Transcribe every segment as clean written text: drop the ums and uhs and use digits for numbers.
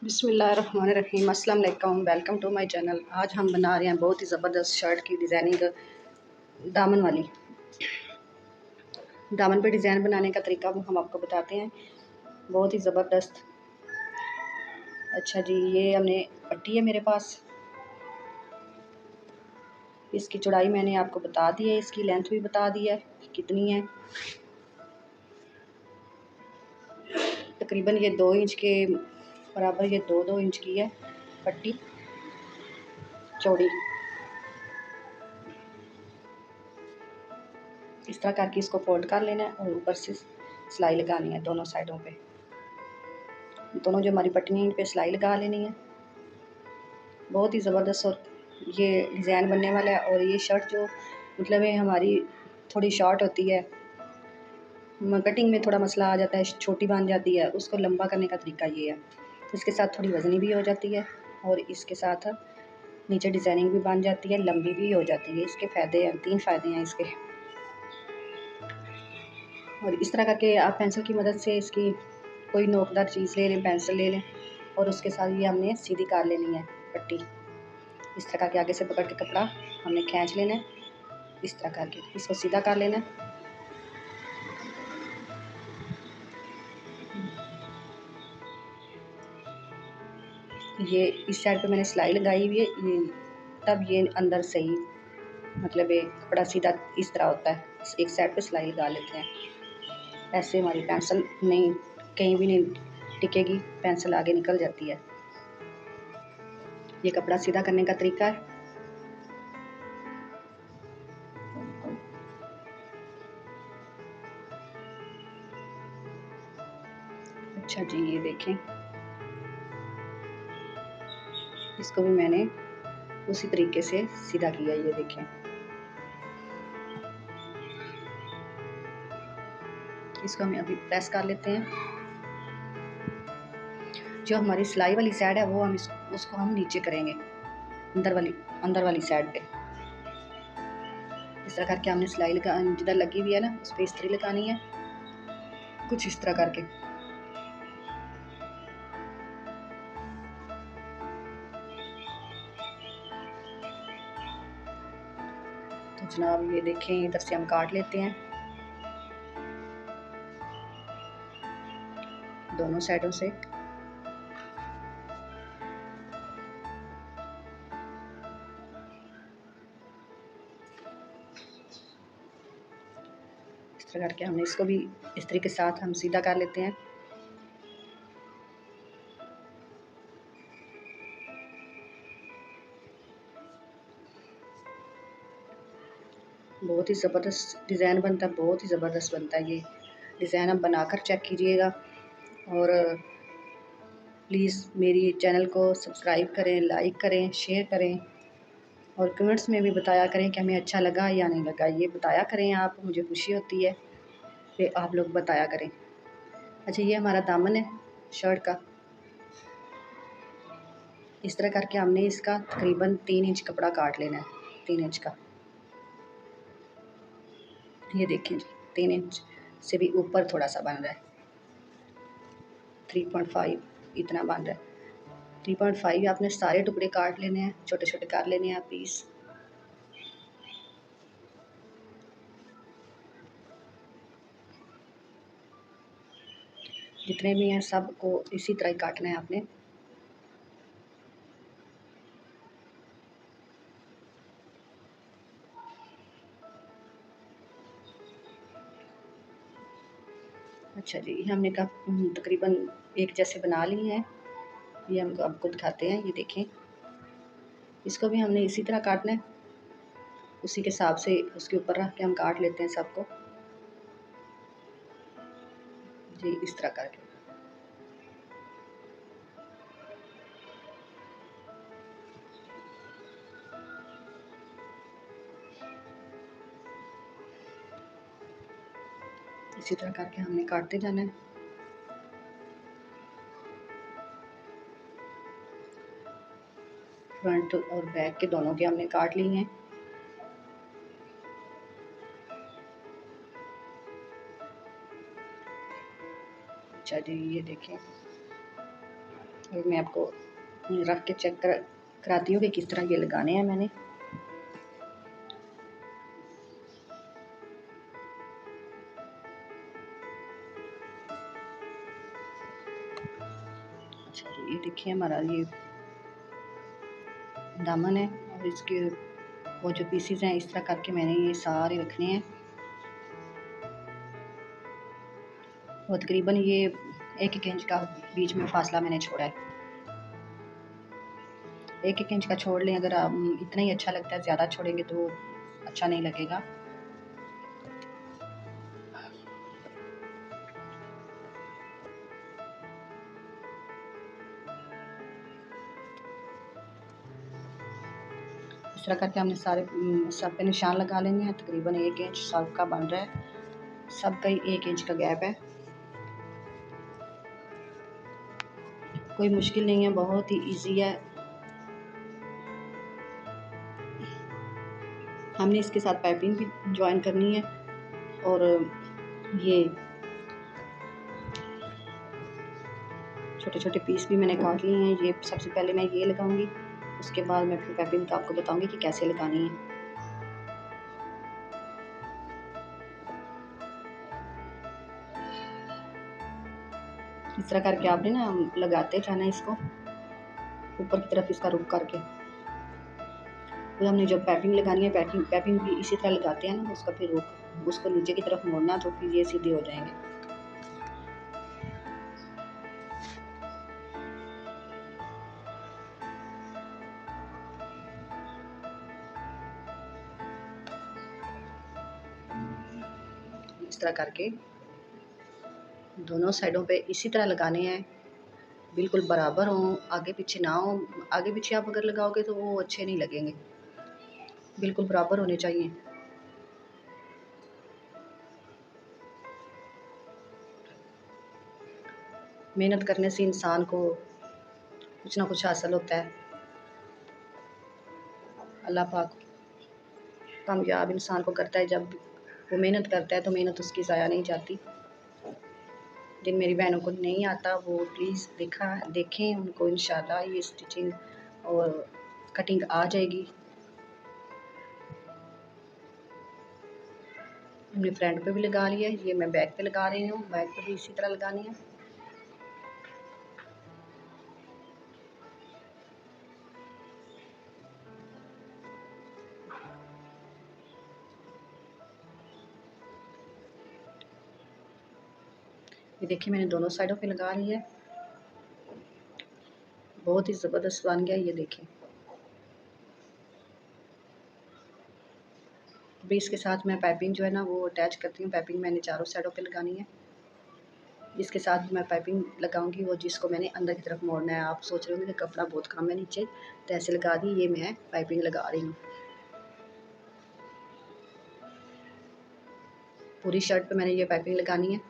बिस्मिल्लाहिर्रहमानिर्रहीम। अस्सलाम वालेकुम। Welcome to my channel. आज हम बना रहे हैं बहुत ही ज़बरदस्त शर्ट की डिज़ाइनिंग दामन वाली। दामन पे डिज़ाइन बनाने का तरीका हम आपको बताते हैं, बहुत ही ज़बरदस्त। अच्छा जी, ये हमने पट्टी है मेरे पास, इसकी चौड़ाई मैंने आपको बता दी है, इसकी लेंथ भी बता दी है कितनी है। तकरीबन ये 2 इंच के बराबर, ये 2-2 इंच की है पट्टी चौड़ी। इस तरह करके इसको फोल्ड कर लेना है और ऊपर से सिलाई लगानी है दोनों साइडों पे। दोनों जो हमारी पट्टियाँ हैं इन पे सिलाई लगा लेनी है। बहुत ही ज़बरदस्त और ये डिज़ाइन बनने वाला है। और ये शर्ट जो मतलब है हमारी थोड़ी शॉर्ट होती है, कटिंग में थोड़ा मसला आ जाता है, छोटी बन जाती है, उसको लंबा करने का तरीका ये है। तो इसके साथ थोड़ी वज़नी भी हो जाती है और इसके साथ नीचे डिज़ाइनिंग भी बन जाती है, लंबी भी हो जाती है। इसके फ़ायदे हैं, 3 फ़ायदे हैं इसके। और इस तरह करके आप पेंसिल की मदद से इसकी कोई नोकदार चीज़ ले लें, पेंसिल ले लें और उसके साथ ये हमने सीधी कर लेनी है पट्टी। इस तरह करके आगे से पकड़ के कपड़ा हमने खींच लेना है, इस तरह करके इसको सीधा कर लेना है। ये इस साइड पे मैंने सिलाई लगाई हुई है, ये तब ये अंदर सही मतलब ये कपड़ा सीधा इस तरह होता है। एक साइड पे सिलाई लगा लेते हैं, ऐसे हमारी पेंसिल नहीं कहीं भी नहीं टिकेगी, पेंसिल आगे निकल जाती है। ये कपड़ा सीधा करने का तरीका है। अच्छा जी, ये देखें, इसको भी मैंने उसी तरीके से सीधा किया, ये देखें। इसको हम अभी प्रेस कर लेते हैं। जो हमारी सिलाई वाली साइड है वो हम उसको हम नीचे करेंगे, अंदर वाली साइड पे। इस तरह करके हमने सिलाई लगा, जिधर लगी हुई है ना उस पर इस्त्री लगानी है, कुछ इस तरह करके। तो जनाब ये देखें, इधर से हम काट लेते हैं दोनों साइडों से। इस तरह करके हमने इसको भी इस्त्री के साथ हम सीधा कर लेते हैं। बहुत ही ज़बरदस्त डिज़ाइन बनता है, बहुत ही ज़बरदस्त बनता है ये डिज़ाइन। आप बनाकर चेक कीजिएगा और प्लीज़ मेरी चैनल को सब्सक्राइब करें, लाइक करें, शेयर करें और कमेंट्स में भी बताया करें कि हमें अच्छा लगा या नहीं लगा। ये बताया करें आप, मुझे खुशी होती है कि आप लोग बताया करें। अच्छा, ये हमारा दामन है शर्ट का। इस तरह करके हमने इसका तकरीबन 3 इंच कपड़ा काट लेना है, 3 इंच का। ये देखें जी, 3 इंच से भी ऊपर थोड़ा सा बन रहा है, 3.5 इतना बन रहा है। 3.5 आपने सारे टुकड़े काट लेने हैं, छोटे छोटे कर लेने हैं पीस। जितने भी हैं सबको इसी तरह ही काटना है आपने। अच्छा जी, ये हमने का तकरीबन एक जैसे बना ली हैं। ये हमको आपको दिखाते हैं, ये देखें। इसको भी हमने इसी तरह काटना है, उसी के हिसाब से उसके ऊपर रख के हम काट लेते हैं सबको जी, इस तरह करके। इसी तरह करके हमने काटते जाना है। फ्रंट और बैक के दोनों के हमने काट लिए हैं। अच्छा जी, ये देखें, और मैं आपको रख के चेक कराती हूँ कि किस तरह ये लगाने हैं मैंने। अच्छा जी, ये देखिए हमारा ये दामन है और इसके वो जो पीसीज हैं इस तरह करके मैंने ये सारे रखने हैं। और तकरीबन ये 1-1 इंच का बीच में फासला मैंने छोड़ा है। 1-1 इंच का छोड़ लें, अगर आप इतना ही अच्छा लगता है, ज़्यादा छोड़ेंगे तो अच्छा नहीं लगेगा। इस तरह करके हमने सारे सब पे निशान लगा लेने हैं। तकरीबन 1 इंच सबका बन रहा है, सबका ही 1 इंच का गैप है। कोई मुश्किल नहीं है, बहुत ही इजी है। हमने इसके साथ पाइपिंग भी ज्वाइन करनी है और ये छोटे छोटे पीस भी मैंने काट लिए हैं। ये सबसे पहले मैं ये लगाऊंगी, उसके बाद मैं फिर पाइपिंग का आपको बताऊंगी कि कैसे लगानी है। इस तरह करके आपने ना लगाते जाना इसको ऊपर की तरफ, इसका रुख करके। फिर हमने जब पाइपिंग लगानी है, पाइपिंग भी इसी तरह लगाते हैं ना, उसका फिर रुख उसको नीचे की तरफ मोड़ना, तो फिर ये सीधे हो जाएंगे। इस तरह करके दोनों साइडों पे इसी तरह लगाने हैं, बिल्कुल बराबर हो, आगे पीछे ना हो। आगे पीछे आप अगर लगाओगे तो वो अच्छे नहीं लगेंगे, बिल्कुल बराबर होने चाहिए। मेहनत करने से इंसान को कुछ ना कुछ हासिल होता है। अल्लाह पाक कामयाब इंसान को करता है, जब वो मेहनत करता है तो मेहनत उसकी ज़ाया नहीं जाती। जिन मेरी बहनों को नहीं आता वो प्लीज़ देखें, उनको इंशाल्लाह ये स्टिचिंग और कटिंग आ जाएगी। हमने फ्रंट पे भी लगा लिया है, ये मैं बैक पे लगा रही हूँ, बैक पे भी इसी तरह लगानी है। ये देखिए मैंने दोनों साइडों पे लगा ली है, बहुत ही ज़बरदस्त बन गया। ये देखिए अभी इसके साथ मैं पाइपिंग जो है ना वो अटैच करती हूँ। पाइपिंग मैंने चारों साइडों पे लगानी है। जिसके साथ मैं पाइपिंग लगाऊंगी वो जिसको मैंने अंदर की तरफ मोड़ना है। आप सोच रहे होंगे कि कपड़ा बहुत कम है नीचे, तो ऐसे लगा दी। ये मैं पाइपिंग लगा रही हूँ पूरी शर्ट पे, मैंने ये पाइपिंग लगानी है।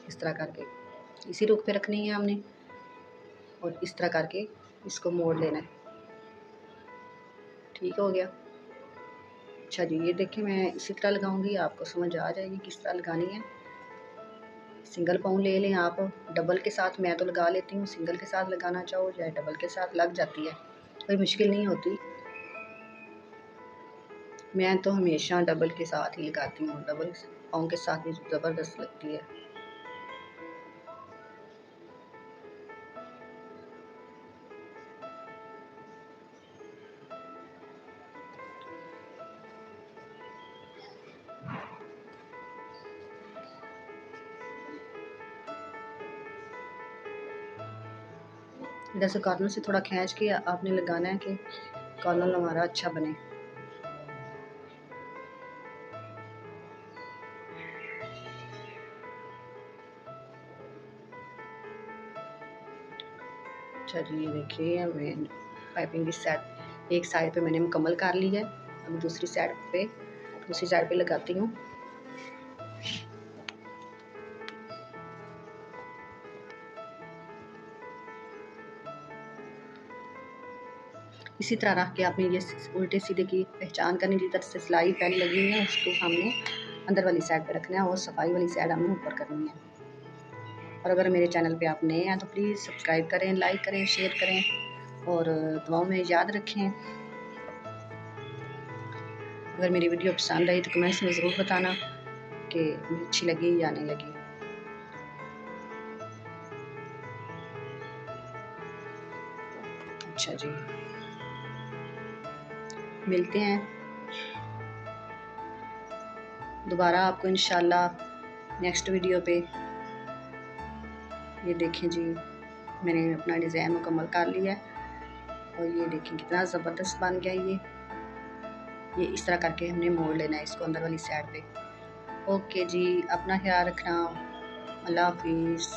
इस तरह करके इसी रुख पे रखनी है हमने और इस तरह करके इसको मोड़ लेना है। ठीक हो गया। अच्छा जी, ये देखिए मैं इसी तरह लगाऊंगी, आपको समझ आ जाएगी किस तरह लगानी है। सिंगल पाउंड ले लें आप, डबल के साथ मैं तो लगा लेती हूँ। सिंगल के साथ लगाना चाहो या डबल के साथ लग जाती है, कोई मुश्किल नहीं होती। मैं तो हमेशा डबल के साथ ही लगाती हूँ, डबल पाउंड के साथ ही ज़बरदस्त लगती है। इधर से कॉर्नर से थोड़ा खींच के आपने लगाना है कि कॉर्नर हमारा अच्छा बने। अच्छा जी, ये देखिए मैं पाइपिंग की साइड, एक साइड पे मैंने मुकम्मल कर ली है। अब दूसरी साइड पे लगाती हूँ। इसी तरह रख के आपने ये उल्टे सीधे की पहचान करनी, जिधर से सिलाई पहले लगी है उसको हमने अंदर वाली साइड पे रखना है और सफाई वाली साइड हमने ऊपर करनी है। और अगर मेरे चैनल पे आप नए हैं तो प्लीज़ सब्सक्राइब करें, लाइक करें, शेयर करें और दुआओं में याद रखें। अगर मेरी वीडियो पसंद आई तो कमेंट्स में ज़रूर बताना कि अच्छी लगी या नहीं लगी। अच्छा जी, मिलते हैं दोबारा आपको इंशाल्लाह नेक्स्ट वीडियो पे। ये देखें जी, मैंने अपना डिज़ाइन मुकम्मल कर लिया है और ये देखें कितना ज़बरदस्त बन गया। ये इस तरह करके हमने मोड़ लेना है इसको अंदर वाली साइड पे। ओके जी, अपना ख्याल रखना। अल्लाह हाफिज़।